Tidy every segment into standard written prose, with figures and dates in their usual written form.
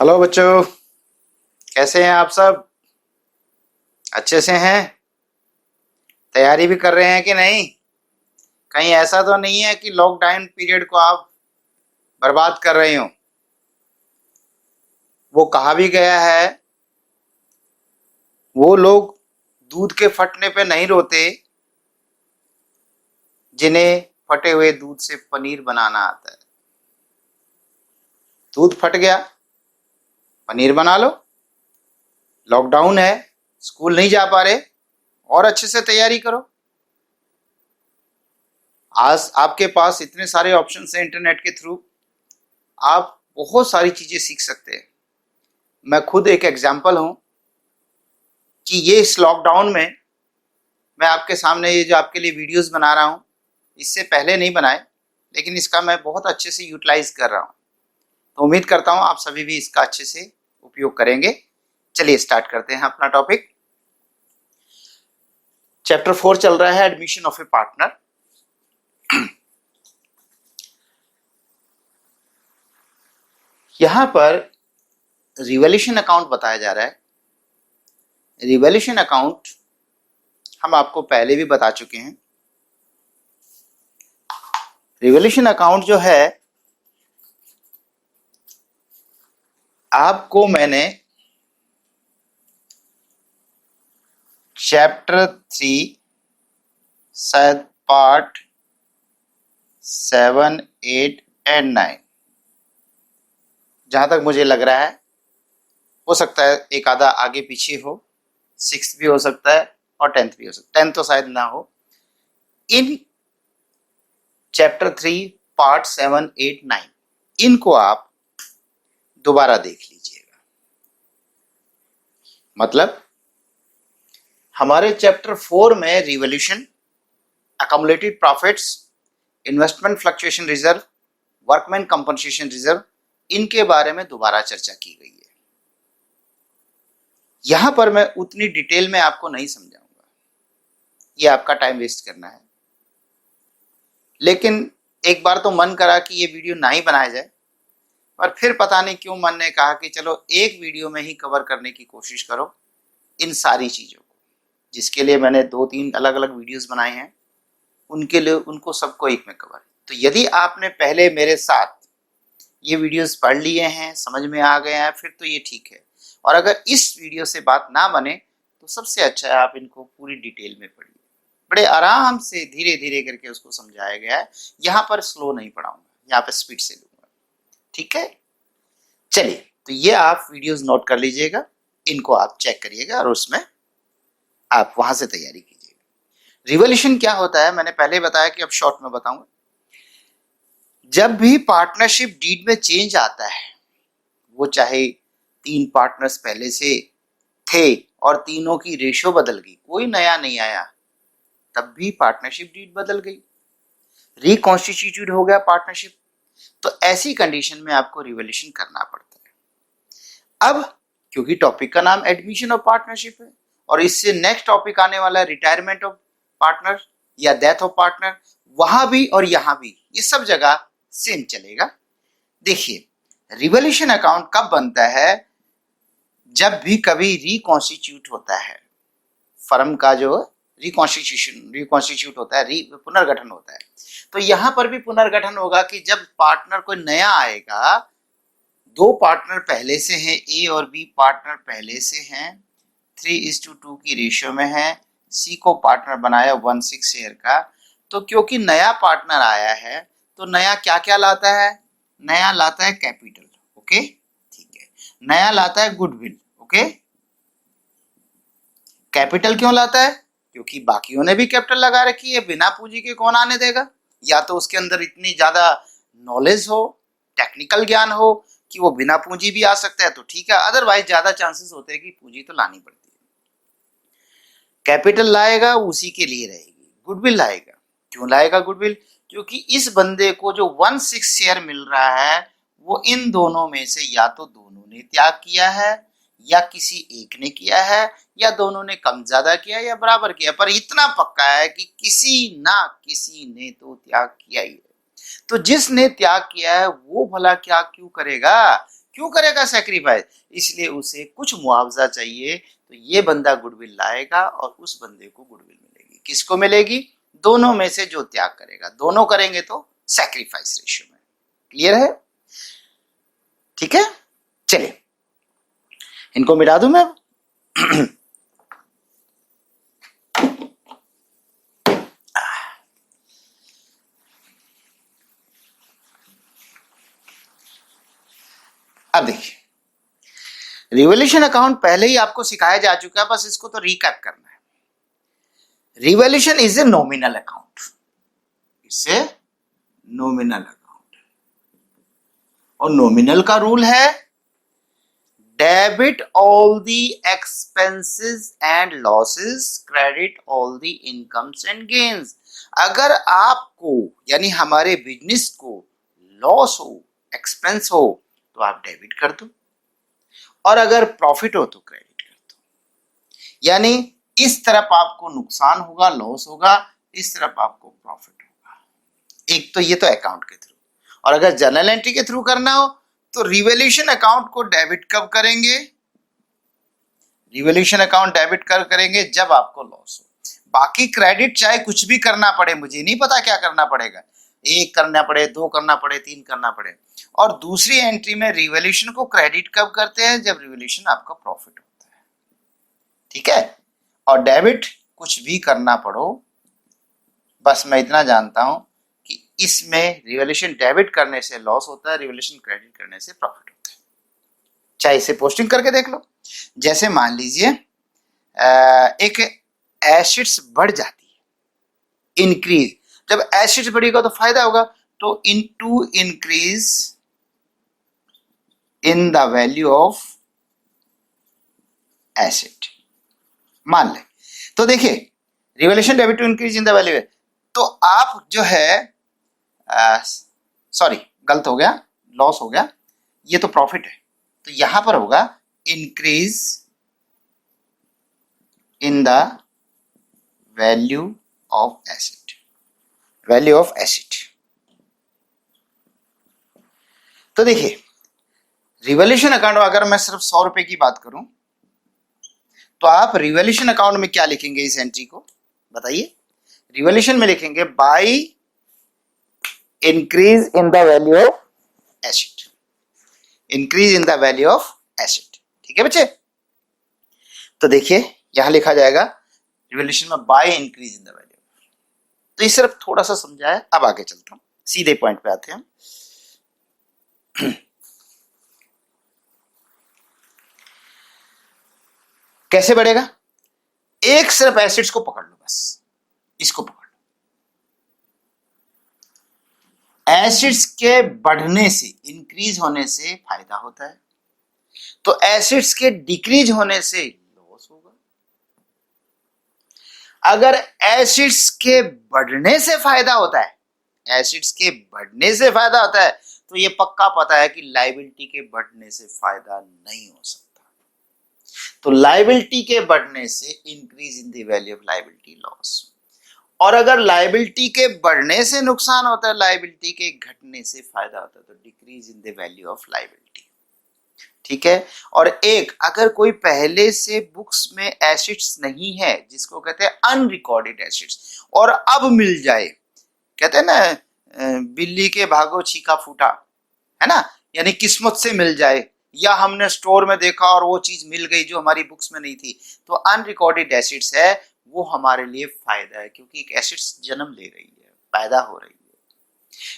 Hello बच्चों, कैसे हैं आप सब? अच्छे से हैं? तैयारी भी कर रहे हैं कि नहीं? कहीं ऐसा तो नहीं है कि लॉकडाउन पीरियड को आप बर्बाद कर रहे हो? वो कहा भी गया है, वो लोग दूध के फटने पे नहीं रोते जिन्हें फटे हुए दूध से पनीर बनाना आता है। दूध फट गया, पनीर बना लो। लॉकडाउन है, स्कूल नहीं जा पा रहे, और अच्छे से तैयारी करो। आज आपके पास इतने सारे ऑप्शन हैं इंटरनेट के थ्रू, आप बहुत सारी चीजें सीख सकते हैं। मैं खुद एक एग्जाम्पल हूं कि ये इस लॉकडाउन में मैं आपके सामने ये जो आपके लिए वीडियोस बना रहा हूँ, इससे पहले नहीं बनाए, लेकिन इसका मैं बहुत अच्छे से यूटिलाइज कर रहा हूँ। तो उम्मीद करता हूँ आप सभी भी इसका अच्छे से उपयोग करेंगे। चलिए स्टार्ट करते हैं अपना टॉपिक। चैप्टर 4 चल रहा है, एडमिशन ऑफ ए पार्टनर। यहाँ पर रिवैल्यूएशन अकाउंट बताया जा रहा है। रिवैल्यूएशन अकाउंट हम आपको पहले भी बता चुके हैं। रिवैल्यूएशन अकाउंट जो है, आपको मैंने चैप्टर 3 शायद पार्ट 7, 8 एंड 9, जहां तक मुझे लग रहा है, हो सकता है एक आधा आगे पीछे हो, 6 भी हो सकता है और 10th भी हो सकता है। 10 तो शायद ना हो। इन चैप्टर 3 पार्ट 7, 8, 9 इनको आप दोबारा देख लीजिएगा। मतलब हमारे चैप्टर 4 में revaluation, accumulated profits, investment fluctuation reserve, workman compensation reserve, इनके बारे में दोबारा चर्चा की गई है। यहां पर मैं उतनी डिटेल में आपको नहीं समझाऊंगा, ये आपका टाइम वेस्ट करना है। लेकिन एक बार तो मन करा कि ये वीडियो ना ही बनाया जाए, पर फिर पता नहीं क्यों मन ने कहा कि चलो एक वीडियो में ही कवर करने की कोशिश करो इन सारी चीजों को, जिसके लिए मैंने 2-3 अलग अलग वीडियोस बनाए हैं। उनके लिए उनको सबको एक में कवर। तो यदि आपने पहले मेरे साथ ये वीडियोस पढ़ लिए हैं, समझ में आ गए हैं, फिर तो ये ठीक है। और अगर इस वीडियो से बात ना बने तो सबसे अच्छा है आप इनको पूरी डिटेल में पढ़िए। बड़े आराम से धीरे धीरे करके उसको समझाया गया है। यहाँ पर स्लो नहीं पढ़ाऊंगा, यहाँ पर स्पीड से लूंगा। ठीक है, चलिए, तो ये आप वीडियोस नोट कर लीजिएगा, इनको आप चेक करिएगा और उसमें आप वहां से तैयारी कीजिएगा। रिवॉल्यूशन क्या होता है मैंने पहले बताया, कि अब शॉर्ट में बताऊंगा। जब भी पार्टनरशिप डीड में चेंज आता है, वो चाहे 3 पार्टनर्स पहले से थे और तीनों की रेशो बदल गई, कोई नया नहीं आया, तब भी पार्टनरशिप डीड बदल गई, रिकॉन्स्टिट्यूटेड हो गया पार्टनरशिप, तो ऐसी कंडीशन में आपको रिवॉल्यूशन करना पड़ता है। अब क्योंकि टॉपिक का नाम एडमिशन ऑफ पार्टनरशिप है, और इससे नेक्स्ट टॉपिक आने वाला है रिटायरमेंट ऑफ पार्टनर या डेथ ऑफ पार्टनर, वहां भी और यहां भी ये सब जगह सेम चलेगा। देखिए, रिवॉल्यूशन अकाउंट कब बनता है? जब भी कभी रिकॉन्स्टिट्यूट होता है, फर्म का जो रिकॉन्स्टिट्यूट होता है, पुनर्गठन होता है। तो यहां पर भी पुनर्गठन होगा कि जब पार्टनर कोई नया आएगा, 2 पार्टनर पहले से हैं, ए और बी पार्टनर पहले से हैं, 3:2 की रेशियो में है, सी को पार्टनर बनाया 1/6 शेयर का। तो क्योंकि नया पार्टनर आया है, तो नया क्या क्या लाता है? नया लाता है कैपिटल, ओके, ठीक है। नया लाता है गुडविल, ओके। कैपिटल क्यों लाता है? क्योंकि बाकियों ने भी कैपिटल लगा रखी है, बिना पूंजी के कौन आने देगा? या तो उसके अंदर इतनी ज्यादा नॉलेज हो, टेक्निकल ज्ञान हो कि वो बिना पूंजी भी आ सकता है, तो ठीक है, अदरवाइज ज्यादा चांसेस होते हैं कि पूंजी तो लानी पड़ती है। कैपिटल लाएगा उसी के लिए रहेगी। गुडविल लाएगा, क्यों लाएगा गुडविल? क्योंकि इस बंदे को जो 1/6 शेयर मिल रहा है, वो इन दोनों में से या तो दोनों ने त्याग किया है, या किसी एक ने किया है, या दोनों ने कम ज्यादा किया या बराबर किया, पर इतना पक्का है कि किसी ना किसी ने तो त्याग किया ही है। तो जिसने त्याग किया है वो भला क्या क्यों करेगा क्यों करेगा सैक्रिफाइस? इसलिए उसे कुछ मुआवजा चाहिए, तो ये बंदा गुडविल लाएगा और उस बंदे को गुडविल मिलेगी। किसको मिलेगी? दोनों में से जो त्याग करेगा। दोनों करेंगे तो सैक्रिफाइस रेशियो में। क्लियर है? ठीक है, चलिए इनको मिटा दूं मैं। अब देखिए, रिवॉल्यूशन अकाउंट पहले ही आपको सिखाया जा चुका है, बस इसको तो रिकैप करना है। Revolution is a nominal account, इससे नॉमिनल अकाउंट, और नॉमिनल का रूल है debit all the expenses and losses, credit all the incomes and gains. अगर आपको यानी हमारे बिजनेस को लॉस हो, एक्सपेंस हो, तो आप डेबिट कर दो, और अगर प्रॉफिट हो तो क्रेडिट कर दो। यानी इस तरफ आपको नुकसान होगा, लॉस होगा, इस तरफ आपको प्रॉफिट होगा। एक तो ये तो अकाउंट के थ्रू, और अगर जर्नल एंट्री के थ्रू करना हो तो रिवॉल्यूशन अकाउंट को डेबिट कब करेंगे? रिवॉल्यूशन अकाउंट डेबिट करेंगे जब आपको लॉस हो। बाकी क्रेडिट चाहे कुछ भी करना पड़े, मुझे नहीं पता क्या करना पड़ेगा, 1 करना पड़े, 2 करना पड़े, 3 करना पड़े। और दूसरी एंट्री में रिवॉल्यूशन को क्रेडिट कब करते हैं? जब रिवॉल्यूशन आपका प्रॉफिट होता है। ठीक है, और डेबिट कुछ भी करना पड़ो, बस मैं इतना जानता हूं कि इसमें रिवॉल्यूशन डेबिट करने से लॉस होता है, रिवॉल्यूशन क्रेडिट करने से प्रॉफिट होता है। चाहे इसे पोस्टिंग करके देख लो। जैसे मान लीजिए एक एसेट्स बढ़ जाती है, इंक्रीज, जब एसेट्स बढ़ेगा तो फायदा होगा, तो into increase in the value of asset मान ले। तो देखिए revolution debit to increase in the value है, तो आप जो है सॉरी गलत हो गया, लॉस हो गया, ये तो प्रॉफिट है, तो यहां पर होगा increase in the value of asset, value of asset. तो देखिए रिवॉल्यूशन अकाउंट में अगर मैं सिर्फ 100 रुपए की बात करूं तो आप रिवॉल्यूशन अकाउंट में क्या लिखेंगे? इस एंट्री को बताइए। रिवॉल्यूशन में लिखेंगे by increase in the value of asset, increase in the value of asset. ठीक है बच्चे, तो देखिए यहां लिखा जाएगा रिवॉल्यूशन में by increase in the value. तो ये सिर्फ थोड़ा सा समझाया, अब आगे चलता हूं, सीधे पॉइंट पे आते हैं। कैसे बढ़ेगा? एक सिर्फ एसिड्स को पकड़ लो, बस इसको पकड़ लो। एसिड्स के बढ़ने से, इंक्रीज होने से फायदा होता है, तो एसिड्स के डिक्रीज होने से लॉस होगा। अगर एसिड्स के बढ़ने से फायदा होता है, एसिड्स के बढ़ने से फायदा होता है, तो ये पक्का पता है कि लायबिलिटी के बढ़ने से फायदा नहीं हो सकता। तो लायबिलिटी के बढ़ने से increase in the value of liability, loss. और अगर लायबिलिटी के बढ़ने से नुकसान होता है, लायबिलिटी के घटने से फायदा होता है, तो decrease in the value of liability. ठीक है, और एक अगर कोई पहले से बुक्स में एसिड्स नहीं है, जिसको कहते हैं अनरिकॉर्डेड एसिड्स, और अब मिल जाए, कहते हैं ना बिल्ली के भागो छीका फूटा, है ना, यानी किस्मत से मिल जाए, या हमने स्टोर में देखा और वो चीज मिल गई जो हमारी बुक्स में नहीं थी, तो अनरिकॉर्डेड एसिड्स है, वो हमारे लिए फायदा है, क्योंकि एक एसिड्स जन्म ले रही है, पैदा हो रही है।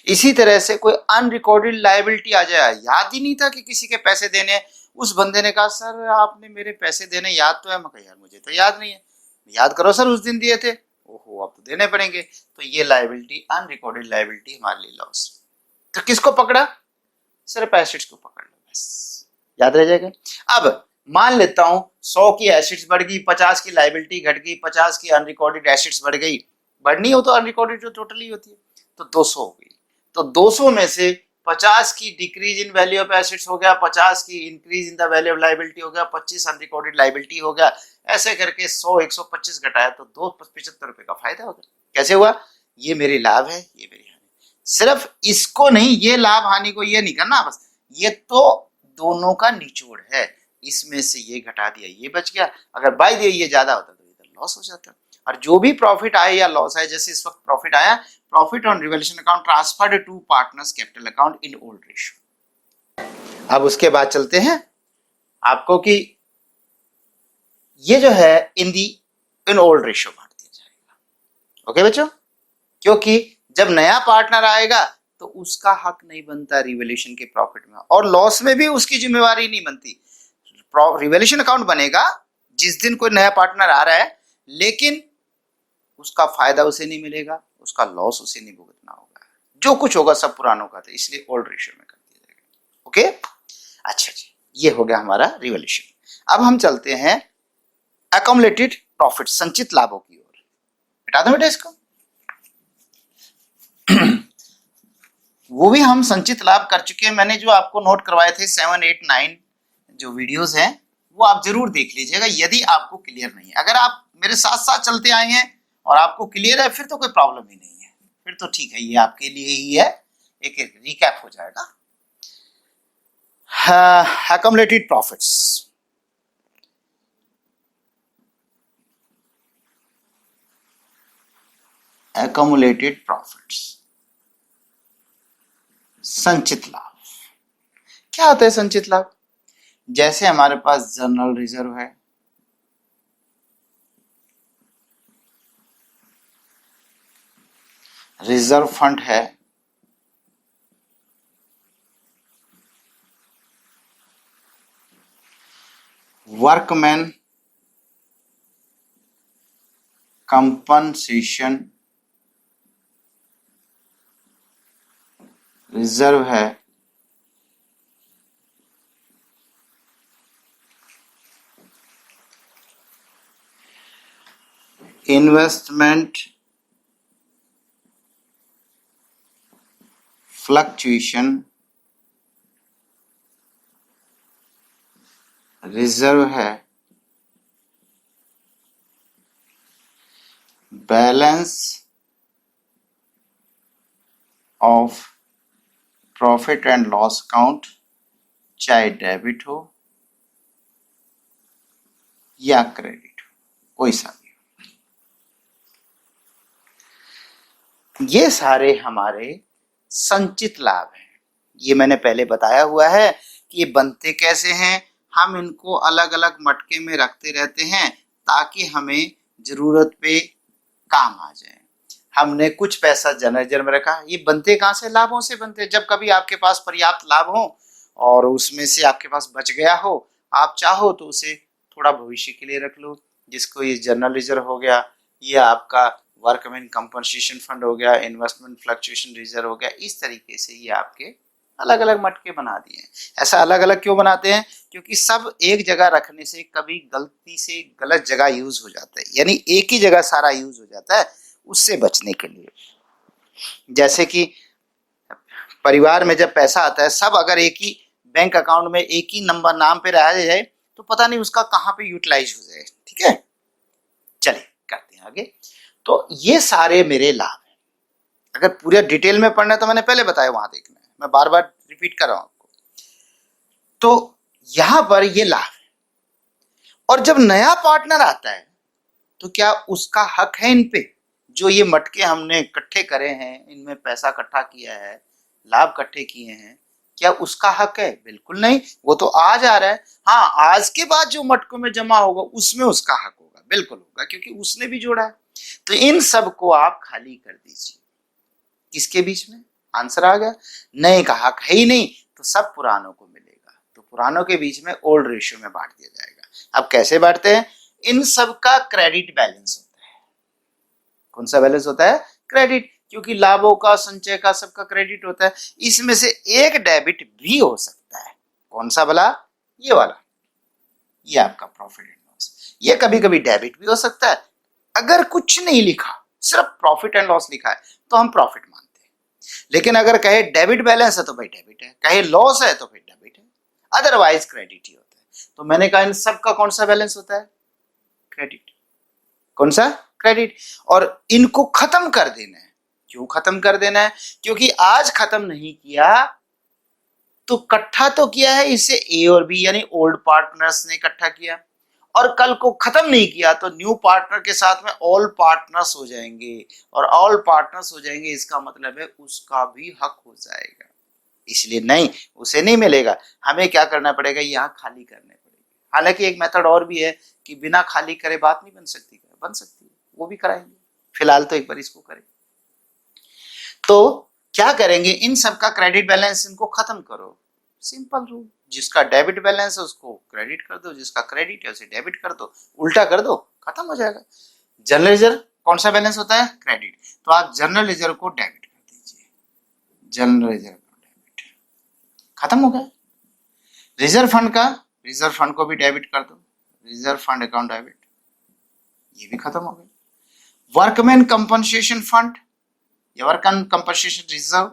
इसी तरह से कोई अनरिकॉर्डेड लायबिलिटी आ जाए, याद ही नहीं था कि किसी के पैसे देने, उस बंदे ने कहा सर आपने मेरे पैसे देने याद तो है, मैं कहा यार मुझे तो याद नहीं है, याद करो सर उस दिन दिए थे, ओहो अब तो देने पड़ेंगे, तो ये लायबिलिटी अनरिकॉर्डेड लायबिलिटी हमारे लिए लॉस। तो किसको पकड़ा? सिर्फ एसिड्स को पकड़ लो, बस याद रह जाएगा। अब मान लेता हूं 100 की एसिड्स बढ़ गई, 50 की लायबिलिटी घट गई, 50 की अनरिकॉर्डेड एसिड्स बढ़ गई, बढ़नी हो तो अनरिकॉर्डेड जो टोटली होती है, तो 200 हो गई। तो 200 में से 50 की decrease in value of acids हो गया, 50 की increase in the value of liability हो गया, 25 अनरिकॉर्डेड लायबिलिटी हो गया, ऐसे करके 100 125 घटाया तो 275 रुपए का फायदा हो गया। कैसे हुआ? ये मेरी लाभ है, ये मेरी हानि। सिर्फ इसको नहीं, ये लाभ हानि को ये नहीं करना, बस ये तो दोनों का निचोड़ है। इसमें से ये घटा दिया, ये बच गया। अगर बाय द ये ज्यादा होता तो इधर लॉस हो जाता। और जो भी प्रॉफिट आए या लॉस आए, जैसे इस वक्त प्रॉफिट आया, profit on revaluation account transferred to partners capital account in old ratio. अब उसके बाद चलते हैं आपको कि ये जो है इन ओल्ड रेशियो बांट दिया जाएगा। ओके बच्चों, क्योंकि जब नया पार्टनर आएगा तो उसका हक नहीं बनता रिवैल्यूएशन के प्रॉफिट में, और लॉस में भी उसकी जिम्मेवारी नहीं बनती। रिवैल्यूएशन अकाउंट बनेगा जिस दिन कोई नया पार्टनर आ रहा है, लेकिन उसका फायदा उसे नहीं मिलेगा, उसका लॉस उसे नहीं भुगतना होगा, जो कुछ होगा सब पुरानों का था, इसलिए ओल्ड रेशियो में कर दिया जाएगा। ओके, अच्छा जी, ये हो गया हमारा रिवैल्यूएशन। अब हम चलते हैं एक्युमुलेटेड प्रॉफिट, संचित लाभों की ओर। हटा दो बेटा इसको। वो भी हम संचित लाभ कर चुके हैं, मैंने जो आपको नोट करवाए थे 7, 8, 9 जो वीडियोस हैं वो आप जरूर देख लीजिएगा यदि आपको क्लियर नहीं है। अगर आप मेरे साथ साथ चलते आए हैं और आपको क्लियर है फिर तो कोई प्रॉब्लम ही नहीं है, फिर तो ठीक है, ये आपके लिए ही है, एक एक रिकैप हो जाएगा। एक्युमुलेटेड प्रॉफिट्स, एक्युमुलेटेड प्रॉफिट्स, संचित लाभ। क्या होता है संचित लाभ? जैसे हमारे पास जनरल रिजर्व है, रिजर्व फंड है, वर्कमैन कंपनसेशन रिजर्व है, इन्वेस्टमेंट फ्लक्चुएशन रिजर्व है, balance of profit and loss account, चाहे डेबिट हो या क्रेडिट हो, कोई सा भी हो, ये सारे हमारे संचित लाभ हैं। ये मैंने पहले बताया हुआ है कि ये बनते कैसे हैं। हम इनको अलग अलग मटके में रखते रहते हैं ताकि हमें जरूरत पे काम आ जाए। हमने कुछ पैसा जनरल में रखा, ये बनते कहाँ से? लाभों से बनते। जब कभी आपके पास पर्याप्त लाभ हो और उसमें से आपके पास बच गया हो, आप चाहो तो उसे थोड़ा भविष्य के लिए रख लो, जिसको ये जनरल रिजर्व हो गया, ये आपका वर्कमैन कंपनसेशन फंड हो गया, इन्वेस्टमेंट फ्लक्चुएशन रिजर्व हो गया। इस तरीके से ये आपके अलग अलग मटके बना दिए हैं। ऐसा अलग अलग क्यों बनाते हैं? क्योंकि सब एक जगह रखने से कभी गलती से गलत जगह यूज हो जाता है, यानी एक ही जगह सारा यूज हो जाता है, उससे बचने के लिए। जैसे कि परिवार में जब पैसा आता है, सब अगर एक ही बैंक अकाउंट में एक ही नंबर नाम पे रह जाए तो पता नहीं उसका कहाँ पे यूटिलाइज हो जाए। ठीक है, चलिए करते हैं आगे। तो ये सारे मेरे लाभ हैं। अगर पूरे डिटेल में पढ़ना है तो मैंने पहले बताया, वहां देखना है, मैं बार बार रिपीट कर रहा हूं आपको। तो यहां पर ये लाभ है, और जब नया पार्टनर आता है तो क्या उसका हक है इन पे? जो ये मटके हमने इकट्ठे करे हैं, इनमें पैसा इकट्ठा किया है, लाभ इकट्ठे किए हैं, क्या उसका हक है? बिल्कुल नहीं, वो तो आज आ रहा है। हाँ, आज के बाद जो मटकों में जमा होगा उसमें उसका हक होगा, बिल्कुल होगा, क्योंकि उसने भी जोड़ा है। तो इन सब को आप खाली कर दीजिए। किसके बीच में? आंसर आ गया। नए का हक है ही नहीं तो सब पुरानों को मिलेगा, तो पुरानों के बीच में ओल्ड रेशियो में बांट दिया जाएगा। अब कैसे बांटते हैं? इन सब का क्रेडिट बैलेंस होता है। कौन सा बैलेंस होता है? क्रेडिट, क्योंकि लाभों का, संचय का, सबका क्रेडिट होता है। इसमें से एक डेबिट भी हो सकता है। कौन सा वाला? ये वाला, ये आपका प्रॉफिट एंड लॉस। ये कभी कभी डेबिट भी हो सकता है। अगर कुछ नहीं लिखा, सिर्फ प्रॉफिट एंड लॉस लिखा है तो हम प्रॉफिट मानते हैं, लेकिन अगर कहे डेबिट बैलेंस है तो भाई डेबिट है, कहे लॉस है तो भाई डेबिट है, अदरवाइज क्रेडिट ही होता है। तो मैंने कहा इन सब का कौन सा बैलेंस होता है? क्रेडिट। कौन सा? क्रेडिट। और इनको खत्म कर देना है। क्यों खत्म कर देना है? क्योंकि आज खत्म नहीं किया तो इकट्ठा तो किया है इसे ए और बी यानी ओल्ड पार्टनर्स ने इकट्ठा किया, और कल को खत्म नहीं किया तो न्यू पार्टनर के साथ में ऑल पार्टनर्स हो जाएंगे, और ऑल पार्टनर्स हो जाएंगे इसका मतलब है उसका भी हक हो जाएगा। इसलिए नहीं, उसे नहीं मिलेगा, हमें क्या करना पड़ेगा, यहाँ खाली करने पड़ेगा। हालांकि एक मेथड और भी है कि बिना खाली करे बात नहीं बन सकती, बन सकती है, वो भी कराएंगे, फिलहाल तो एक बार इसको करें। तो क्या करेंगे, इन सबका क्रेडिट बैलेंस इनको खत्म करो, सिंपल रूल, जिसका डेबिट बैलेंस है उसको क्रेडिट कर दो, जिसका क्रेडिट है उसे डेबिट कर दो, उल्टा कर दो, खत्म हो जाएगा। जनरल लेजर कौन सा बैलेंस होता है, क्रेडिट, तो आप जनरल लेजर को डेबिट कर दीजिए, जनरल लेजर को डेबिट, खत्म हो गया। रिजर्व फंड को भी डेबिट कर दो, रिजर्व फंड अकाउंट डेबिट, ये भी खत्म हो गया। वर्कमैन कंपनसेशन फंड या वर्कमैन कंपनसेशन रिजर्व,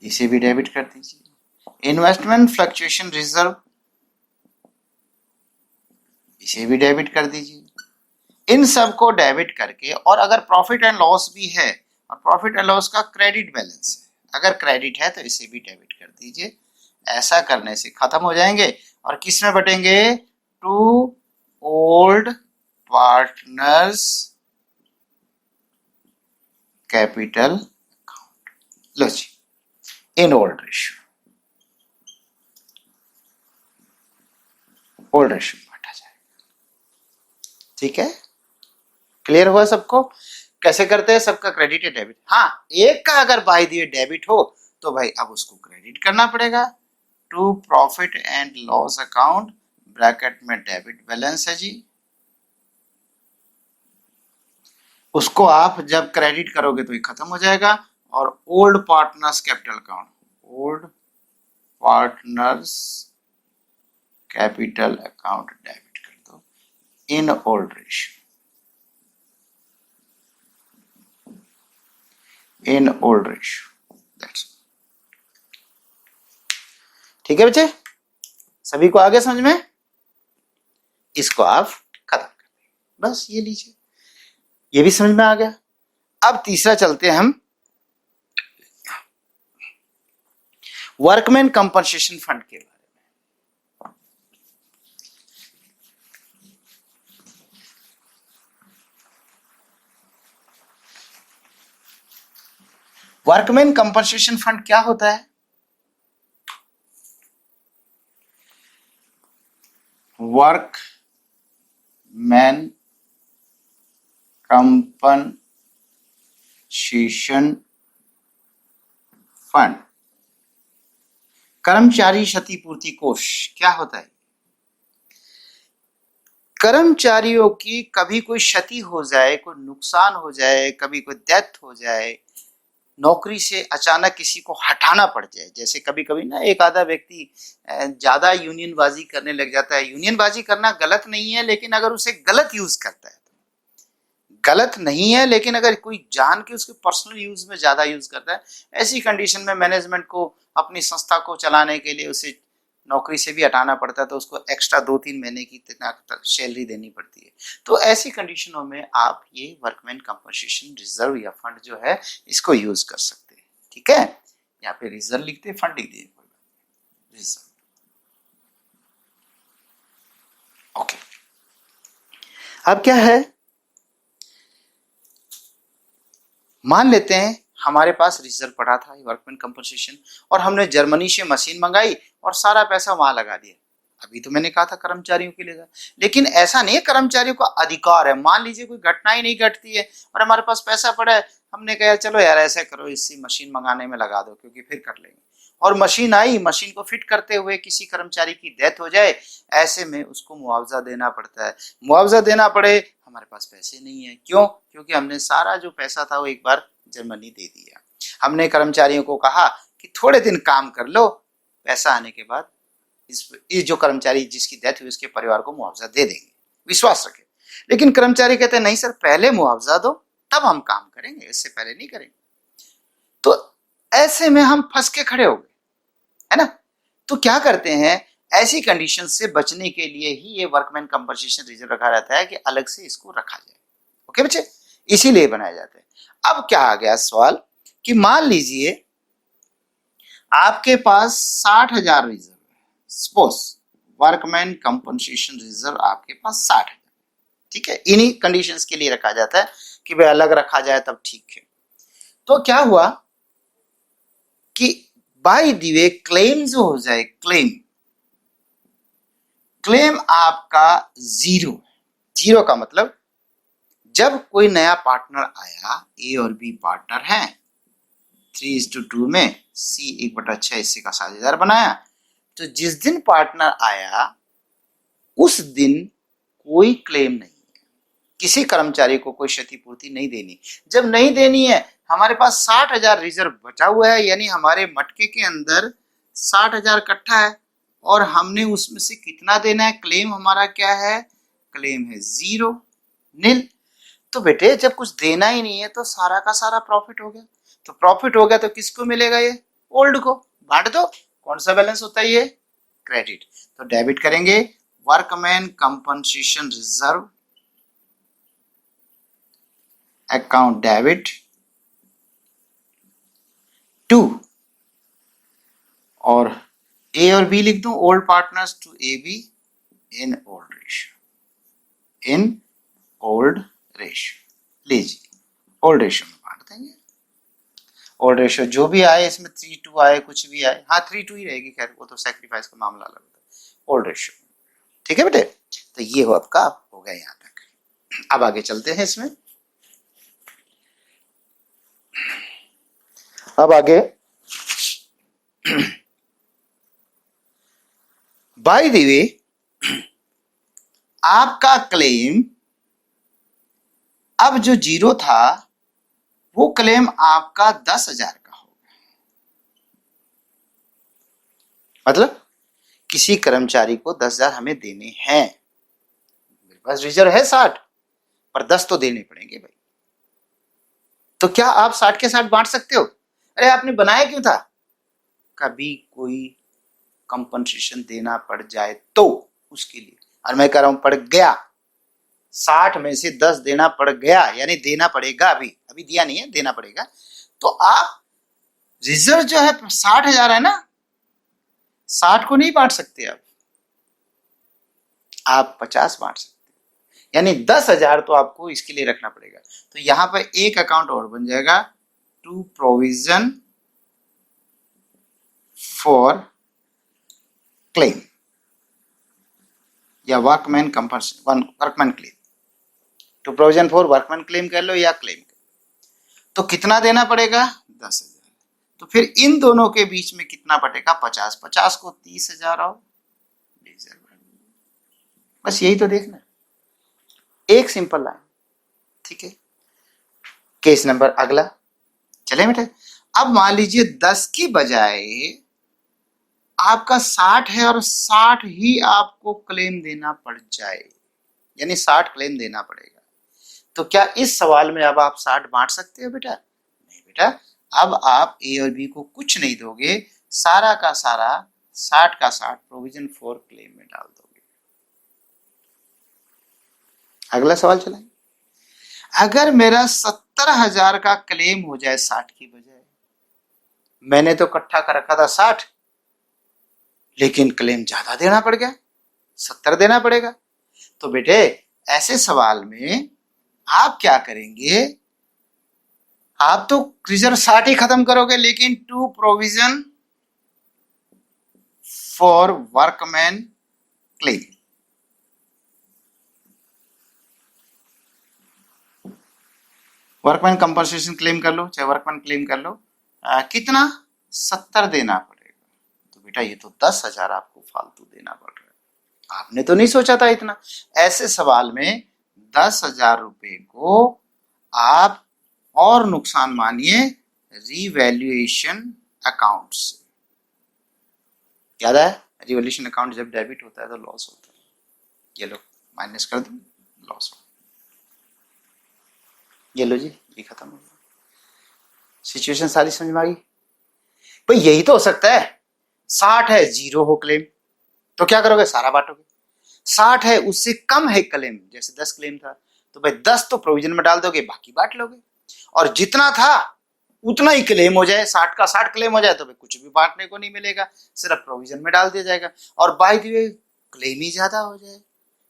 इसे भी डेबिट कर दीजिए। इन्वेस्टमेंट फ्लक्चुएशन रिजर्व, इसे भी डेबिट कर दीजिए। इन सब को डेबिट करके, और अगर प्रॉफिट एंड लॉस भी है और प्रॉफिट एंड लॉस का क्रेडिट बैलेंस है, अगर क्रेडिट है तो इसे भी डेबिट कर दीजिए। ऐसा करने से खत्म हो जाएंगे, और किस में बटेंगे, to old partners capital account. लो जी, in old ratio, old ratio बांटा जाएगा। ठीक है, क्लियर हुआ सबको, कैसे करते हैं, सबका क्रेडिट है डेबिट। हाँ, एक का अगर बाय दिए डेबिट हो तो भाई अब उसको क्रेडिट करना पड़ेगा, to profit and loss account, bracket में डेबिट बैलेंस है जी, उसको आप जब क्रेडिट करोगे तो ये खत्म हो जाएगा। और old partners capital account, old partners capital account debit कर दो इन old ratio, in old ratio, that's. ठीक है बच्चे, सभी को आगे समझ में, इसको आप खत्म कर दें, बस ये लीजिए, ये भी समझ में आ गया। अब तीसरा चलते हैं हम वर्कमैन कंपनसेशन फंड के बारे में। वर्कमैन कंपनसेशन फंड क्या होता है, वर्कमैन कंपनसेशन फंड, कर्मचारी क्षतिपूर्ति कोष क्या होता है, कर्मचारियों की कभी कोई क्षति हो जाए, कोई नुकसान हो जाए, कभी कोई डेथ हो जाए, नौकरी से अचानक किसी को हटाना पड़ जाए, जैसे कभी कभी ना एक आधा व्यक्ति ज्यादा यूनियनबाजी करने लग जाता है। यूनियनबाजी करना गलत नहीं है, लेकिन अगर उसे गलत यूज करता है, गलत नहीं है, लेकिन अगर कोई जान के उसके पर्सनल यूज में ज्यादा यूज करता है, ऐसी कंडीशन में मैनेजमेंट को अपनी संस्था को चलाने के लिए उसे नौकरी से भी हटाना पड़ता है, तो उसको एक्स्ट्रा 2-3 महीने की सैलरी देनी पड़ती है। तो ऐसी कंडीशनों में आप ये वर्कमैन कंपनसेशन रिजर्व या फंड जो है इसको यूज कर सकते हैं। ठीक है, यहाँ पे रिजर्व लिखते, फंड लिख दिए, रिजर्व। ओके, अब क्या है, मान लेते हैं हमारे पास रिजर्व पड़ा था वर्कमैन कंपनसेशन, और हमने जर्मनी से मशीन मंगाई और सारा पैसा वहां लगा दिया। अभी तो मैंने कहा था कर्मचारियों के लिए, लेकिन ऐसा नहीं है, कर्मचारियों का अधिकार है। मान लीजिए कोई घटना ही नहीं घटती है और हमारे पास पैसा पड़ा है, हमने कहा चलो यार ऐसा करो, इसी मशीन मंगाने में लगा दो क्योंकि फिर कर लेंगे, और मशीन आई, मशीन को फिट करते हुए किसी कर्मचारी की डेथ हो जाए, ऐसे में उसको मुआवजा देना पड़ता है। मुआवजा देना पड़े, हमारे पास पैसे नहीं है, क्यों, क्योंकि हमने सारा जो पैसा था वो एक बार जर्मनी दे दिया। हमने कर्मचारियों को कहा कि थोड़े दिन काम कर लो, पैसा आने के बाद इस जो कर्मचारी जिसकी डेथ हुई उसके परिवार को मुआवजा दे देंगे, विश्वास रखें। लेकिन कर्मचारी कहते हैं नहीं सर, पहले मुआवजा दो तब हम काम करेंगे, इससे पहले नहीं करेंगे। तो ऐसे में हम फंस के खड़े हो गए, है ना। तो क्या करते हैं, ऐसी कंडीशन से बचने के लिए ही ये वर्कमैन कंपनसेशन रिजर्व रखा रहता है कि अलग से इसको रखा जाए। ओके बच्चे, इसीलिए बनाया जाता है। अब क्या आ गया सवाल कि मान लीजिए आपके पास 60,000 रिजर्व है, सपोज वर्कमैन कंपनसेशन रिजर्व आपके पास 60,000, ठीक है, इन्हीं कंडीशंस के लिए रखा जाता है कि भाई अलग रखा जाए तब ठीक है। तो क्या हुआ कि बाय द वे क्लेम जो हो जाए, क्लेम आपका जीरो का मतलब जब कोई नया पार्टनर आया, ए और बी पार्टनर हैं, 3:2 में सी 1/6 हिस्से का साझेदार बनाया, तो जिस दिन पार्टनर आया उस दिन कोई क्लेम नहीं है, किसी कर्मचारी को कोई क्षतिपूर्ति नहीं देनी। जब नहीं देनी है, हमारे पास 60,000 रिजर्व बचा हुआ है, यानी हमारे मटके के अंदर 60,000 इकट्ठा है और हमने उसमें से कितना देना है, क्लेम हमारा क्या है, क्लेम है 0 नील। तो बेटे जब कुछ देना ही नहीं है तो सारा का सारा प्रॉफिट हो गया, तो प्रॉफिट हो गया तो किसको मिलेगा, ये ओल्ड को बांट दो। कौन सा बैलेंस होता है ये, क्रेडिट। तो डेबिट करेंगे workman compensation reserve account debit to, और ए और बी लिख दूं, old partners to A B in old ratio, लीजिए ओल्ड रेशियो में बांट देंगे। ओल्ड रेशियो जो भी आए इसमें 3:2 आए, कुछ भी आए, हाँ 3:2 ही रहेगी, खैर वो तो सैक्रिफाइस का मामला अलग होता है, ओल्ड रेशियो, ठीक है बेटे। तो ये हो आपका हो गया यहां तक। अब आगे चलते हैं इसमें। अब आगे बाय द वे आपका क्लेम अब जो 0 था वो क्लेम आपका 10,000 का होगा, मतलब किसी कर्मचारी को 10,000 हमें देने हैं, मेरे पास रिजर्व है 60 पर 10 तो देने पड़ेंगे भाई। तो क्या आप 60 के 60 बांट सकते हो? अरे आपने बनाया क्यों था, कभी कोई कंपनसेशन देना पड़ जाए तो उसके लिए, और मैं कह रहा हूं पड़ गया, 60 में से 10 देना पड़ गया, यानी देना पड़ेगा, अभी दिया नहीं है, देना पड़ेगा। तो आप रिजर्व जो है 60,000 है ना, 60 को नहीं बांट सकते, आप 50 बांट सकते हो, यानी 10,000 तो आपको इसके लिए रखना पड़ेगा। तो यहां पर एक अकाउंट और बन जाएगा, टू प्रोविजन फॉर क्लेम या workman claim, to provision for workman claim कर लो या क्लेम कर लो। तो कितना देना पड़ेगा, 10,000। तो फिर इन दोनों के बीच में कितना बटेगा, 50 को 30,000 और 20,000, बस यही तो देखना, एक सिंपल लाइन, ठीक है। केस नंबर अगला चले बेटे। अब मान लीजिए 10 की बजाय आपका 60 है और 60 ही आपको क्लेम देना पड़ जाए, यानी 60 क्लेम देना पड़ेगा, तो क्या इस सवाल में अब आप 60 बांट सकते हो बेटा? नहीं बेटा, अब आप ए और बी को कुछ नहीं दोगे, सारा का सारा 60 का 60 प्रोविजन फॉर क्लेम में डाल दोगे। अगला सवाल चलाएं। अगर मेरा 70,000 का क्लेम हो जाए 60 की बजाय, मैंने तो इकट्ठा कर रखा था 60, लेकिन क्लेम ज्यादा देना पड़ गया, 70 देना पड़ेगा। तो बेटे ऐसे सवाल में आप क्या करेंगे, आप तो रिजर्व 60 ही खत्म करोगे, लेकिन to provision for workman claim, workman compensation claim कर लो, चाहे वर्कमैन क्लेम कर लो, कितना 70 देना पड़ेगा। तो बेटा ये तो 10,000 आपको फालतू देना पड़ रहा है, आपने तो नहीं सोचा था इतना। ऐसे सवाल में 10,000 रुपए को आप और नुकसान मानिए रिवैल्यूएशन अकाउंट से, याद है रिवैल्यूएशन अकाउंट जब डेबिट होता है तो लॉस होता है, ये लो माइनस कर दो, लॉस हो, ये लो जी, ये खत्म हो गया। सिचुएशन सारी समझ में आ गई भाई? यही तो हो सकता है, 60 है 0 हो क्लेम, तो क्या करोगे, सारा बांटोगे। 60 है उससे कम है क्लेम, जैसे 10 क्लेम था तो भाई 10 तो प्रोविजन में डाल दोगे, बाकी बांट लोगे, और जितना था उतना ही क्लेम हो जाए, 60 का 60 क्लेम हो जाए तो भाई कुछ भी बांटने को नहीं मिलेगा, सिर्फ प्रोविजन में डाल दिया जाएगा। और बाय द वे क्लेम ही ज्यादा हो जाए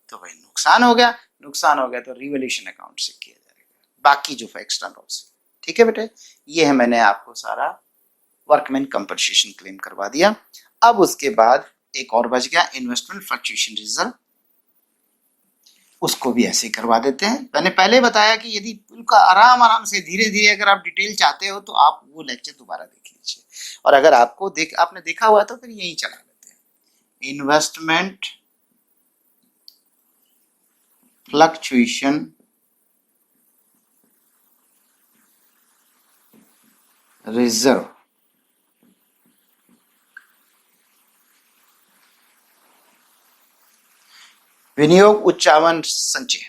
तो भाई नुकसान हो गया, नुकसान हो गया तो रिवैल्यूएशन अकाउंट से किया जाएगा बाकी जो एक्स्ट्रा लॉस। ठीक है बेटे, ये है मैंने आपको सारा वर्कमैन कंपनसेशन क्लेम करवा दिया। अब उसके बाद एक और बच गया इन्वेस्टमेंट फ्लक्चुएशन रिजर्व, उसको भी ऐसे करवा देते हैं। मैंने पहले बताया कि यदि बिल्कुल आराम आराम से धीरे धीरे अगर आप डिटेल चाहते हो तो आप वो लेक्चर दोबारा देख लीजिए, और अगर आपने देखा हुआ तो फिर यही चला लेते हैं। इन्वेस्टमेंट फ्लक्चुएशन रिजर्व, विनियोग उच्चावन संचय।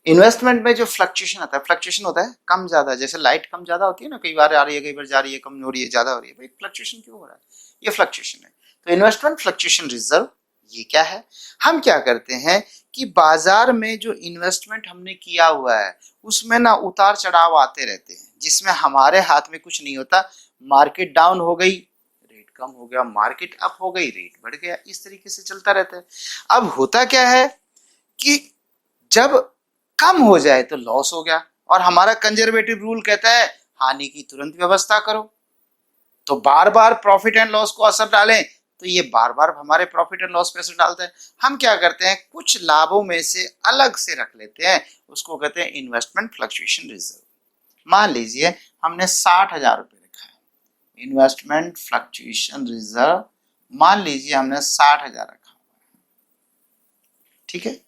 इन्वेस्टमेंट में जो फ्लक्चुएशन आता है, फ्लक्चुएशन होता है कम ज्यादा, जैसे लाइट कम ज्यादा होती है ना, कई बार आ रही है कई बार जा रही है, कम हो रही है ज्यादा हो रही है, भाई फ्लक्चुएशन क्यों हो रहा है, ये फ्लक्चुएशन है। तो इन्वेस्टमेंट फ्लक्चुएशन रिजर्व ये क्या है, हम क्या करते हैं कि बाजार में जो इन्वेस्टमेंट हमने किया हुआ है उसमें ना उतार चढ़ाव आते रहते हैं, जिसमें हमारे हाथ में कुछ नहीं होता। मार्केट डाउन हो गई रेट कम हो गया, मार्केट अप हो गई रेट बढ़ गया, इस तरीके से चलता रहता है। अब होता क्या है कि जब कम हो जाए तो लॉस हो गया, और हमारा कंजर्वेटिव रूल कहता है हानि की तुरंत व्यवस्था करो। तो बार बार प्रॉफिट एंड लॉस को असर डालें तो ये बार बार हमारे प्रॉफिट एंड लॉस पे असर डालते हैं। हम क्या करते हैं, कुछ लाभों में से अलग से रख लेते हैं, उसको कहते हैं इन्वेस्टमेंट फ्लक्चुएशन रिजर्व। मान लीजिए हमने 60,000 रुपये रखा है इन्वेस्टमेंट फ्लक्चुएशन रिजर्व, मान लीजिए हमने 60,000 रखा हुआ है, ठीक है,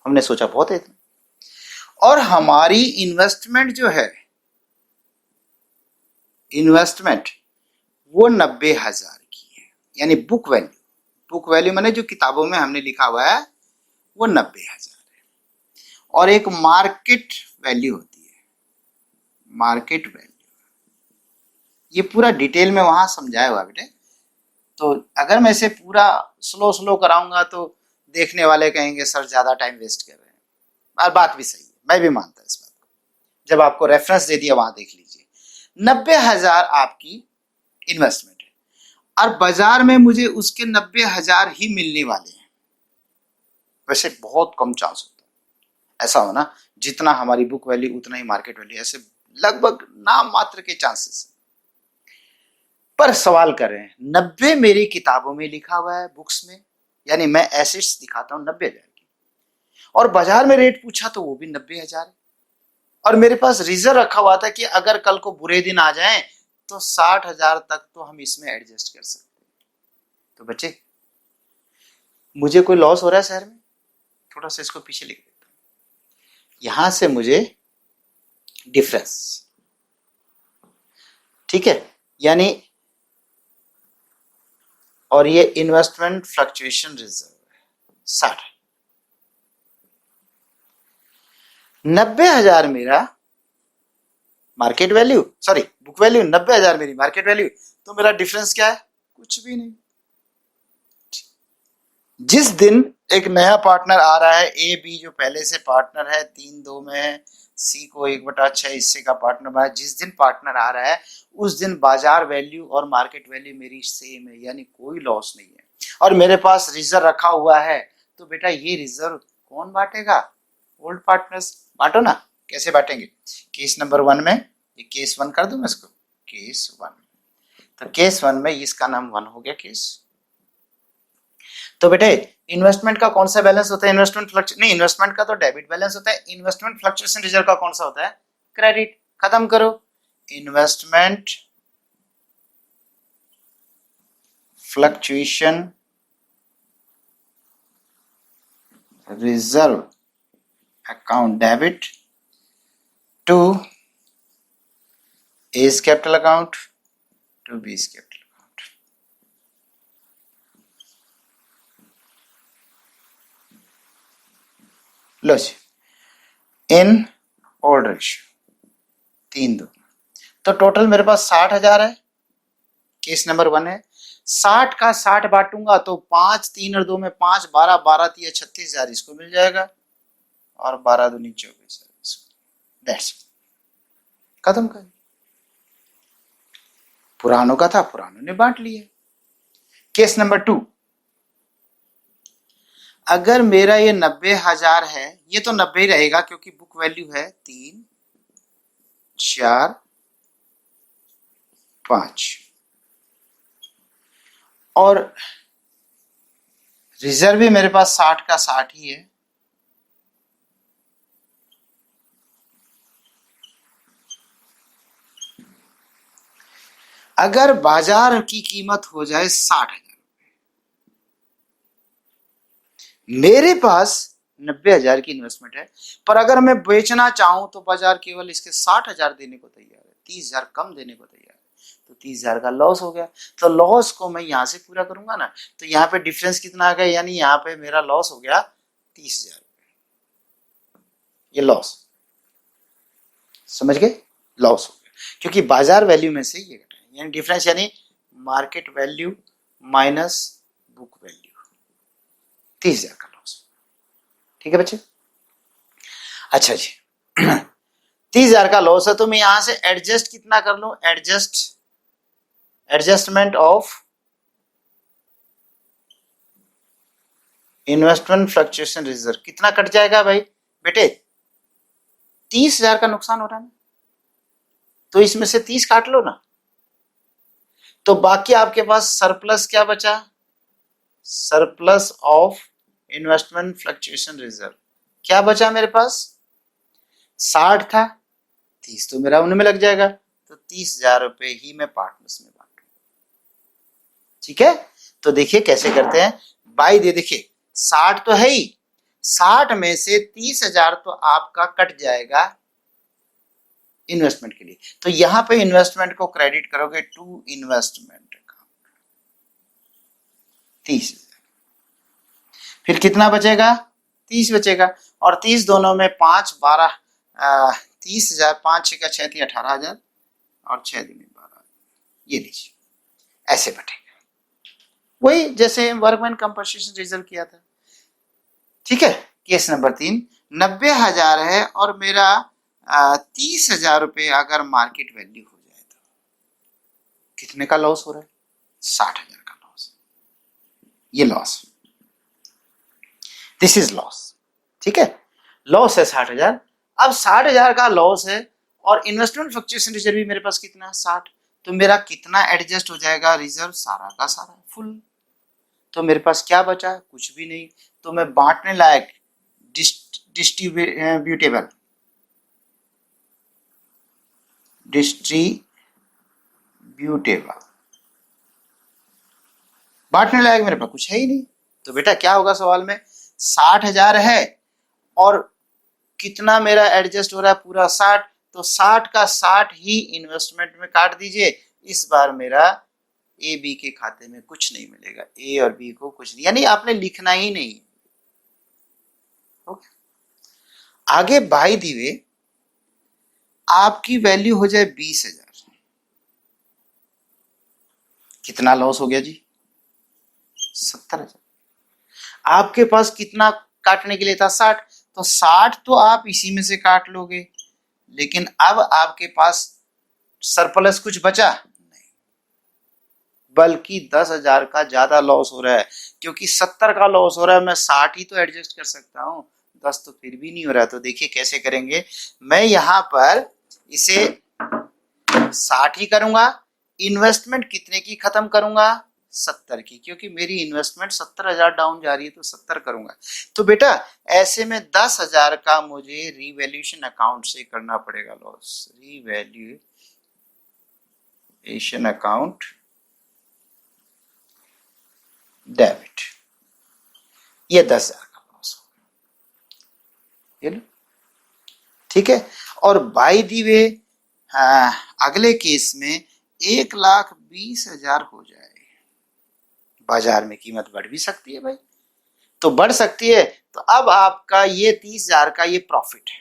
हमने सोचा बहुत है, और हमारी इन्वेस्टमेंट जो है, इन्वेस्टमेंट वो 90,000 की है, यानी बुक वैल्यू, बुक वैल्यू मैंने जो किताबों में हमने लिखा हुआ है वो 90,000 है। और एक मार्केट वैल्यू होती है, मार्केट वैल्यू, ये पूरा डिटेल में वहां समझाया हुआ बेटे। तो अगर मैं इसे पूरा स्लो स्लो कराऊंगा तो देखने वाले कहेंगे सर ज्यादा टाइम वेस्ट कर रहे हैं, और बात भी सही है, मैं भी मानता हूं इस बात को। जब आपको रेफरेंस दे दिया वहां देख लीजिए, 90,000 आपकी इन्वेस्टमेंट है, और बाजार में मुझे उसके 90,000 ही मिलने वाले हैं। वैसे बहुत कम चांस होता है ऐसा होना, जितना हमारी बुक वैल्यू उतना ही मार्केट वैल्यू, ऐसे लगभग नाम मात्र के चांसेस। पर सवाल कर रहे हैं 90 मेरी किताबों में लिखा हुआ है, बुक्स में, यानी मैं एसेट्स दिखाता हूं 90,000 की, और बाजार में रेट पूछा तो वो भी 90,000 है, और मेरे पास रिजर्व रखा हुआ था कि अगर कल को बुरे दिन आ जाएं तो 60,000 तक तो हम इसमें एडजस्ट कर सकते हैं। तो बच्चे मुझे कोई लॉस हो रहा है शहर में, थोड़ा सा इसको पीछे लिख देता हूं, यहां से मुझे डिफरेंस, ठीक है, यानी, और ये इन्वेस्टमेंट फ्लक्चुएशन रिजर्व है 60, 90,000 मेरा market value, sorry book value, 90,000 मेरी मार्केट वैल्यू, तो मेरा डिफरेंस क्या है, कुछ भी नहीं। जिस दिन एक नया पार्टनर आ रहा है, ए बी जो पहले से पार्टनर है 3-2 में है, सी को 1/6 हिस्से का पार्टनर बना, जिस दिन पार्टनर आ रहा है उस दिन बाजार वैल्यू और मार्केट वैल्यू मेरी सेम है, यानी कोई लॉस नहीं है, और मेरे पास रिजर्व रखा हुआ है। तो बेटा ये रिजर्व कौन बांटेगा, ओल्ड पार्टनर्स बांटो ना। कैसे बांटेंगे, केस नंबर 1 में, ये केस 1 कर दूं मैं इसको, केस 1, तो केस 1 में इसका नाम 1 हो गया केस। तो बेटे इन्वेस्टमेंट का कौन सा बैलेंस होता है, इन्वेस्टमेंट का तो डेबिट बैलेंस होता है, इन्वेस्टमेंट फ्लक्चुएशन रिजर्व का कौन सा होता है, क्रेडिट। खत्म करो, investment fluctuation reserve account debit to A's capital account to B's capital account. लो जी, इन ऑर्डर रेशियो 3-2, तो टोटल मेरे पास 60,000 है, केस नंबर 1 है। 60 का 60 बांटूंगा तो 5, 3 और 2 में 5, 12, 12 3 36,000 इसको मिल जाएगा, और 12 दूनी 24,000 इसको। दैट्स खत्म कर। पुरानों का था, पुरानों ने बांट लिया। केस नंबर 2, अगर मेरा ये 90,000 है, ये तो 90 ही रहेगा क्योंकि बुक वैल्यू है 3, 4, 5 और रिजर्व भी मेरे पास 60 का 60 ही है। अगर बाजार की कीमत हो जाए 60,000, मेरे पास 90,000 की इन्वेस्टमेंट है, पर अगर मैं बेचना चाहूं तो बाजार केवल इसके 60,000 देने को तैयार है, 30,000 कम देने को तैयार है, तो 30,000 का लॉस हो गया। तो लॉस को मैं यहां से पूरा करूंगा ना, तो यहाँ पे डिफरेंस कितना आ गया, यानी यहाँ पे मेरा लॉस हो गया 30,000, ये लॉस, समझ गए, लॉस हो गया क्योंकि बाजार वैल्यू में से ये घटा, यानी डिफरेंस यानी market value minus book value, 30,000 का लॉस। ठीक है बच्चे। अच्छा जी 30,000 का लॉस है, तो मैं यहां से एडजस्ट कितना कर लूं, adjustment of investment fluctuation reserve कितना कट जाएगा भाई बेटे, 30,000 का नुकसान हो रहा है ना, तो इसमें से 30 काट लो ना, तो बाकी आपके पास सरप्लस क्या बचा, surplus of investment fluctuation reserve क्या बचा मेरे पास, 60 था, 30 तो मेरा उनमें लग जाएगा, तो 30,000 रुपए ही मैं पार्टनर्स में बांटूंगा। ठीक है, तो देखिए कैसे करते हैं, बाई दे, देखिए 60 तो है ही, 60 में से 30,000 तो आपका कट जाएगा इन्वेस्टमेंट के लिए, तो यहां पे इन्वेस्टमेंट को क्रेडिट करोगे टू इन्वेस्टमेंट अकाउंट, 30,000, फिर कितना बचेगा, 30 बचेगा, और 30 दोनों में 5 12 30,000, 5 6 का 6 थी 18,000 और 6 दूनी 12, ये लीजिए ऐसे बटेगा, वही जैसे वर्कमैन कंपनसेशन रिजर्व किया था। ठीक है, केस नंबर 3, 90,000 है और मेरा 30,000 रुपए अगर मार्केट वैल्यू हो जाए तो कितने का लॉस हो रहा है, 60,000 का लॉस, ये लॉस, दिस इज लॉस। ठीक है, लॉस है 60,000, अब 60,000 का लॉस है और इन्वेस्टमेंट फ्लक्चुएशन रिजर्व भी मेरे पास कितना है 60, तो मेरा कितना एडजस्ट हो जाएगा रिजर्व, सारा का सारा फुल, तो मेरे पास क्या बचा, कुछ भी नहीं, तो मैं बांटने लायक डिस्ट्रीब्यूटेबल बांटने लायक मेरे पास कुछ है ही नहीं, तो बेटा क्या होगा सवाल में, 60,000 है और कितना मेरा एडजस्ट हो रहा है पूरा 60, तो 60 का 60 ही इन्वेस्टमेंट में काट दीजिए, इस बार मेरा ए बी के खाते में कुछ नहीं मिलेगा, ए और बी को कुछ नहीं, यानी आपने लिखना ही नहीं। ओके, आगे बाई दी वे आपकी वैल्यू हो जाए 20,000, कितना लॉस हो गया जी, 70,000, आपके पास कितना काटने के लिए था 60, तो 60 तो आप इसी में से काट लोगे, लेकिन अब आपके पास सरप्लस कुछ बचा नहीं, बल्कि 10,000 का ज्यादा लॉस हो रहा है, क्योंकि 70 का लॉस हो रहा है, मैं 60 ही तो एडजस्ट कर सकता हूं, 10 तो फिर भी नहीं हो रहा, तो देखिए कैसे करेंगे, मैं यहां पर इसे 60 ही करूंगा, इन्वेस्टमेंट कितने की खत्म करूंगा, 70 की, क्योंकि मेरी इन्वेस्टमेंट 70,000 डाउन जा रही है, तो 70 करूंगा, तो बेटा ऐसे में 10,000 का मुझे रिवैल्यूएशन अकाउंट से करना पड़ेगा लॉस, रिवैल्यूएशन अकाउंट डेबिट, ये 10,000 का लॉस हो गया, ठीक है, और बाय दी वे अगले केस में 1,20,000 हो जाए, बाजार में कीमत बढ़ भी सकती है भाई, तो बढ़ सकती है, तो अब आपका ये 30,000 का ये प्रॉफिट है,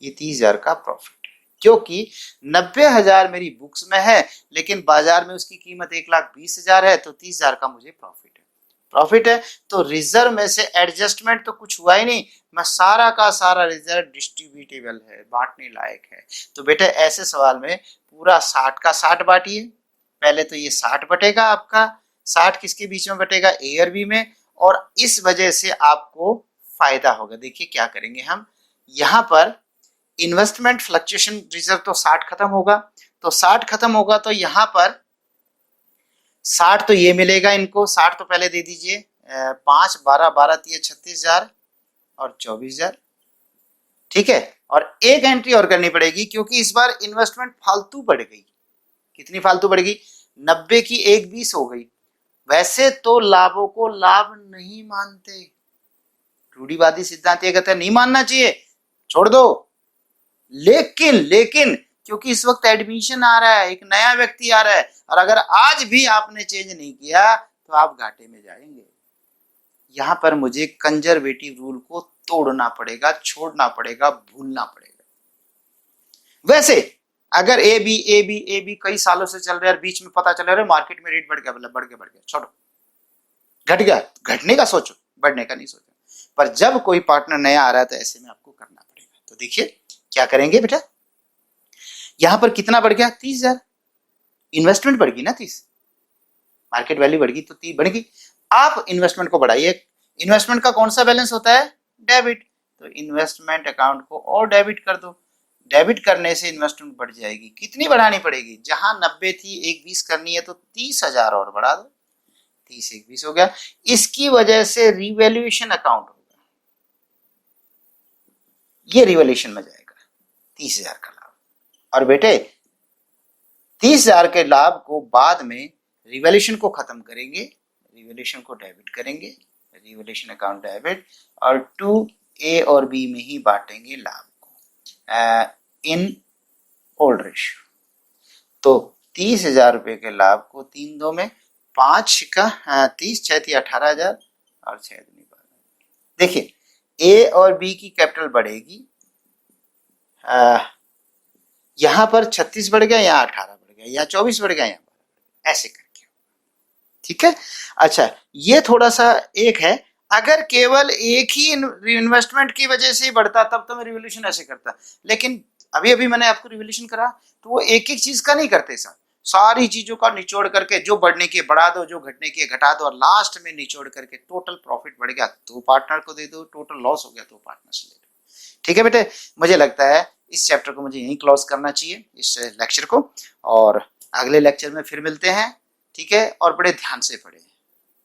ये 30,000 का प्रॉफिट है, क्योंकि 90,000 मेरी बुक्स में है, लेकिन बाजार में उसकी कीमत 1,20,000 है, तो 30,000 का मुझे प्रॉफिट है, प्रॉफिट है, तो रिजर्व में से एडजस्टमेंट तो कुछ हुआ ही नहीं, मैं सारा का सारा रिजर्व डिस्ट्रीब्यूटेबल है, बांटने लायक है। तो बेटा ऐसे सवाल में पूरा 60 का 60 बांटिए। पहले तो ये 60 बटेगा आपका, 60 किसके बीच में बटेगा, ए और बी में, और इस वजह से आपको फायदा होगा। देखिए क्या करेंगे हम, यहां पर इन्वेस्टमेंट फ्लक्चुएशन रिजर्व तो 60 खत्म होगा, तो 60 खत्म होगा तो यहां पर 60 तो ये मिलेगा इनको, 60 तो पहले दे दीजिए, 5 12 12 3 36,000 और 24,000, ठीक है। और एक एंट्री और करनी पड़ेगी क्योंकि इस बार इन्वेस्टमेंट फालतू बढ़ गई। कितनी फालतू बढ़ गई, 90 की 1 20 हो गई। वैसे तो लाभों को लाभ नहीं मानते, रूढ़िवादी सिद्धांत ये कहते हैं नहीं मानना चाहिए, छोड़ दो, लेकिन लेकिन क्योंकि इस वक्त एडमिशन आ रहा है, एक नया व्यक्ति आ रहा है, और अगर आज भी आपने चेंज नहीं किया तो आप घाटे में जाएंगे। यहां पर मुझे कंजर्वेटिव रूल को तोड़ना पड़ेगा, छोड़ना पड़ेगा, भूलना पड़ेगा। वैसे अगर ए बी कई सालों से चल रहा है, बीच में पता चल रहा है मार्केट में रेट बढ़ गया, छोड़ो, घट गया, घटने का सोचो, बढ़ने का नहीं सोचो। पर जब कोई पार्टनर नया आ रहा है तो ऐसे में आपको करना पड़ेगा। तो देखिए क्या करेंगे बेटा, यहां पर कितना बढ़ गया, 30,000, इन्वेस्टमेंट बढ़ गई ना 30, मार्केट वैल्यू बढ़ गई तो 30 बढ़ गई। आप इन्वेस्टमेंट को बढ़ाइए, इन्वेस्टमेंट का कौन सा बैलेंस होता है, डेबिट, तो इन्वेस्टमेंट अकाउंट को और डेबिट कर दो, डेबिट करने से इन्वेस्टमेंट बढ़ जाएगी। कितनी बढ़ानी पड़ेगी, जहां 90 थी 1 20 करनी है तो 30,000 और बढ़ा दो, 30 1 20 हो गया। इसकी वजह से रिवैल्यूएशन अकाउंट होगा, ये रिवैल्यूएशन में जाएगा 30,000 का लाभ। और बेटे 30,000 के लाभ को बाद में रिवैल्यूएशन को खत्म करेंगे, रिवैल्यूएशन को डेबिट करेंगे, रिवैल्यूएशन अकाउंट डेबिट, और 2A और B में ही बांटेंगे लाभ को इन ओल्ड रेशियो। तो 30,000 रुपए के लाभ को 3 2 में 5 का 30 6 3 18,000 और 6 2 12। देखिए A और B की कैपिटल बढ़ेगी, यहां पर 36 बढ़ गया, यहाँ 18 बढ़ गया, यहाँ 24 बढ़ गया, यहाँ 12, ऐसे करके, ठीक है। अच्छा ये थोड़ा सा एक है, अगर केवल एक ही इन्वेस्टमेंट की वजह से ही बढ़ता तब तो मैं रिवॉल्यूशन ऐसे करता, लेकिन अभी अभी मैंने आपको रिवॉल्यूशन करा तो वो एक एक चीज का नहीं करते साहब, सारी चीजों का निचोड़ करके, जो बढ़ने के बढ़ा दो, जो घटने के घटा दो, और लास्ट में निचोड़ करके टोटल प्रॉफिट बढ़ गया तो पार्टनर को दे दो, टोटल लॉस हो गया तो पार्टनर से ले लो। ठीक है बेटे, मुझे लगता है इस चैप्टर को मुझे यहीं क्लोज करना चाहिए, इस लेक्चर को, और अगले लेक्चर में फिर मिलते हैं, ठीक है। और बड़े ध्यान से पढ़े,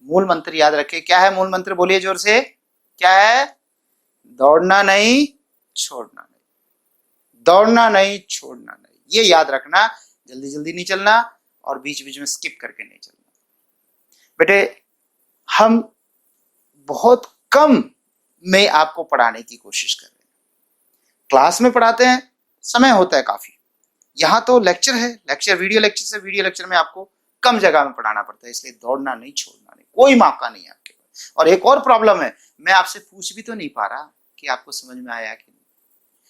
मूल मंत्र याद रखें। क्या है मूल मंत्र, बोलिए जोर से, क्या है, दौड़ना नहीं छोड़ना नहीं, दौड़ना नहीं छोड़ना नहीं, ये याद रखना, जल्दी जल्दी नहीं चलना और बीच बीच में स्किप करके नहीं चलना। बेटे हम बहुत कम में आपको पढ़ाने की कोशिश कर रहे हैं, क्लास में पढ़ाते हैं, समय होता है काफी, यहाँ तो लेक्चर है, लेक्चर वीडियो लेक्चर से वीडियो लेक्चर में आपको कम जगह में पढ़ाना पड़ता है, इसलिए दौड़ना नहीं छोड़ना नहीं, कोई मौका नहीं है आपके पास। और एक और प्रॉब्लम है, मैं आपसे पूछ भी तो नहीं पा रहा कि आपको समझ में आया कि नहीं,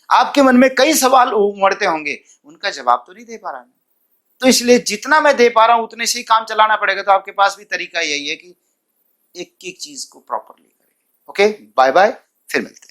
आपके मन में कई सवाल उमड़ते होंगे, उनका जवाब तो नहीं दे पा रहा मैं, तो इसलिए जितना मैं दे पा रहा हूं उतने से ही काम चलाना पड़ेगा। तो आपके पास भी तरीका यही है कि एक एक चीज को प्रॉपरली करें। ओके, बाय बाय, फिर मिलते हैं।